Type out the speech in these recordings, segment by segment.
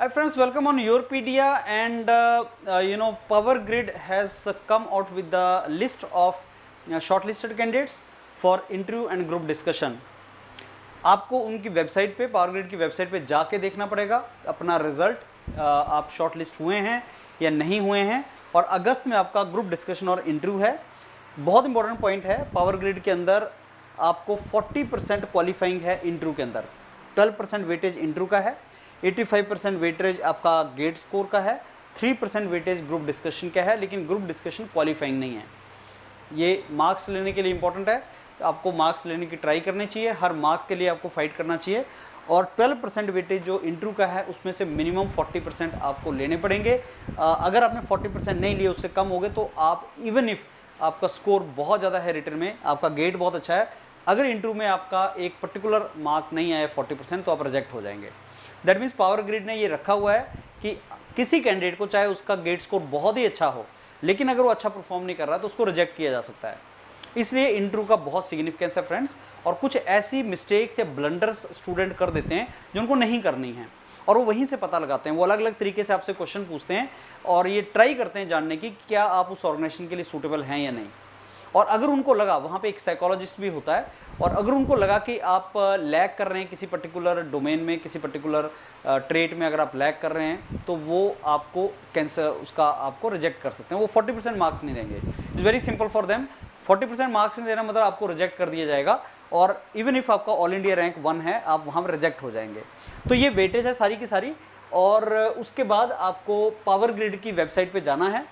Hi friends, welcome on Yourpedia, and Power Grid has come out with the list of shortlisted candidates for interview and group discussion. आपको उनकी website पे, power grid की website पे जाके देखना पड़ेगा अपना रिजल्ट, आप शॉर्टलिस्ट हुए हैं या नहीं हुए हैं, और अगस्त में आपका ग्रुप डिस्कशन और इंटरव्यू है। बहुत इंपॉर्टेंट पॉइंट है, पावर ग्रिड के अंदर आपको 40% क्वालिफाइंग है इंटरव्यू के अंदर, 12% वेटेज इंटरव्यू का है, 85% वेटेज आपका गेट स्कोर का है, 3% वेटेज ग्रुप डिस्कशन का है, लेकिन ग्रुप डिस्कशन क्वालिफाइंग नहीं है। ये मार्क्स लेने के लिए इंपॉर्टेंट है, आपको मार्क्स लेने की ट्राई करनी चाहिए, हर मार्क के लिए आपको फाइट करना चाहिए। और 12% वेटेज जो इंटरव्यू का है उसमें से मिनिमम 40% आपको लेने पड़ेंगे। अगर आपने 40% नहीं लिए, उससे कम हो गए, तो आप इवन इफ आपका स्कोर बहुत ज़्यादा है रिटर्न में, आपका गेट बहुत अच्छा है, अगर इंटरव्यू में आपका एक पर्टिकुलर मार्क नहीं आया 40%, तो आप रिजेक्ट हो जाएंगे। दैट मीन्स पावर ग्रिड ने ये रखा हुआ है कि किसी कैंडिडेट को, चाहे उसका गेट स्कोर बहुत ही अच्छा हो, लेकिन अगर वो अच्छा परफॉर्म नहीं कर रहा तो उसको रिजेक्ट किया जा सकता है। इसलिए इंटरव्यू का बहुत सिग्निफिकेंस है फ्रेंड्स, और कुछ ऐसी मिस्टेक्स या ब्लंडर्स स्टूडेंट कर देते हैं जो उनको नहीं करनी है, और वो वहीं से पता लगाते हैं। वो अलग अलग तरीके से आपसे क्वेश्चन पूछते हैं और ये ट्राई करते हैं जानने की क्या आप उस ऑर्गेनाइजेशन के लिए सूटेबल हैं या नहीं। और अगर उनको लगा, वहाँ पे एक साइकोलॉजिस्ट भी होता है, और अगर उनको लगा कि आप लैग कर रहे हैं किसी पर्टिकुलर डोमेन में, किसी पर्टिकुलर ट्रेट में अगर आप लैग कर रहे हैं, तो वो आपको कैंसर उसका आपको रिजेक्ट कर सकते हैं। वो 40% मार्क्स नहीं देंगे। It's very simple for them. 40% marks नहीं देना मतलब आपको रिजेक्ट कर दिया जाएगा, और इवन इफ आपका ऑल इंडिया रैंक 1 है, आप वहाँ पर रिजेक्ट हो जाएंगे। तो ये वेटेज है सारी की सारी। और उसके बाद आपको पावर ग्रिड की वेबसाइट पर जाना है।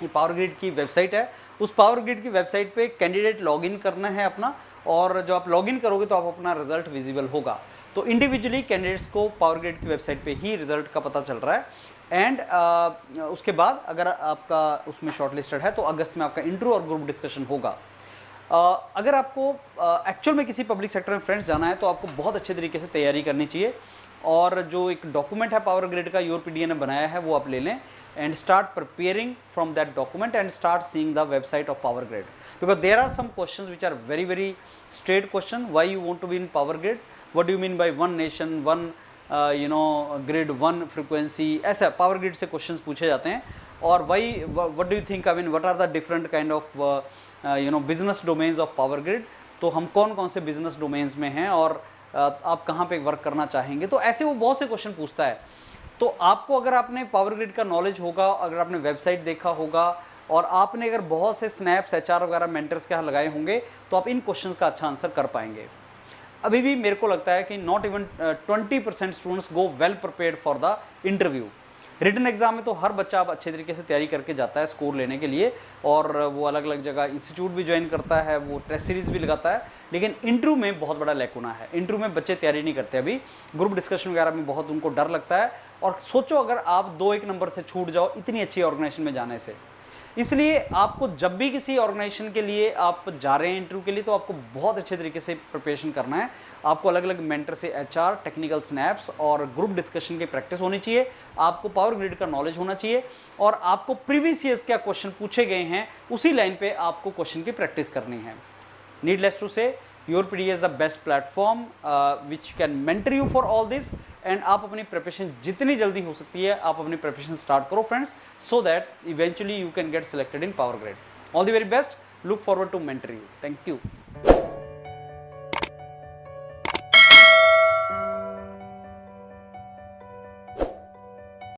ये पावर ग्रिड की वेबसाइट है, उस पावर ग्रिड की वेबसाइट पे कैंडिडेट लॉगिन करना है अपना, और जब आप लॉगिन करोगे तो आप अपना रिजल्ट विजिबल होगा। तो इंडिविजुअली कैंडिडेट्स को पावर ग्रिड की वेबसाइट पे ही रिजल्ट का पता चल रहा है। एंड उसके बाद अगर आपका उसमें शॉर्टलिस्टेड है तो अगस्त में आपका इंटरव्यू और ग्रुप डिस्कशन होगा। अगर आपको एक्चुअल में किसी पब्लिक सेक्टर में फ्रेंड्स जाना है तो आपको बहुत अच्छे तरीके से तैयारी करनी चाहिए, और जो एक डॉक्यूमेंट है पावर ग्रिड का, योरपीडिया ने बनाया है, वो आप ले लें and start preparing from that document and start seeing the website of Power Grid, because there are some questions which are very straight question. Why you want to be in Power Grid? What do you mean by one nation, one grid, one frequency? ऐसा Power Grid से questions पूछे जाते हैं। और why, what do you think, I mean what are the different kind of business domains of Power Grid? तो हम कौन कौन से business domains में हैं, और आप कहाँ पे वर्क करना चाहेंगे, तो ऐसे वो बहुत से क्वेश्चन पूछता है। तो आपको, अगर आपने पावर ग्रिड का नॉलेज होगा, अगर आपने वेबसाइट देखा होगा, और आपने अगर बहुत से स्नैप्स एचआर वगैरह मेंटर्स के यहाँ लगाए होंगे, तो आप इन क्वेश्चंस का अच्छा आंसर कर पाएंगे। अभी भी मेरे को लगता है कि not even 20% students go well prepared for the interview. Written exam में तो हर बच्चा अब अच्छे तरीके से तैयारी करके जाता है स्कोर लेने के लिए, और वो अलग अलग जगह इंस्टीट्यूट भी ज्वाइन करता है, वो टेस्ट सीरीज भी लगाता है, लेकिन इंटरव्यू में बहुत बड़ा लैकुना है। इंटरव्यू में बच्चे तैयारी नहीं करते, अभी ग्रुप डिस्कशन वगैरह में बहुत उनको डर लगता है। और सोचो अगर आप 2-1 नंबर से छूट जाओ इतनी अच्छी ऑर्गेनाइजेशन में जाने से। इसलिए आपको जब भी किसी ऑर्गेनाइजेशन के लिए आप जा रहे हैं इंटरव्यू के लिए, तो आपको बहुत अच्छे तरीके से प्रिपरेशन करना है। आपको अलग अलग मेंटर से एचआर, टेक्निकल स्नैप्स और ग्रुप डिस्कशन की प्रैक्टिस होनी चाहिए। आपको पावर ग्रिड का नॉलेज होना चाहिए, और आपको प्रीवियस ईयर्स क्या क्वेश्चन पूछे गए हैं उसी लाइन पे आपको क्वेश्चन की प्रैक्टिस करनी है। Needless to say, Yourpedia is the best platform which can mentor you for all this. And आप अपनी प्रिपरेशन जितनी जल्दी हो सकती है आप अपनी प्रिपरेशन स्टार्ट करो friends, so that eventually you can get selected in Power Grid. All the very best, look forward to mentor you. Thank you.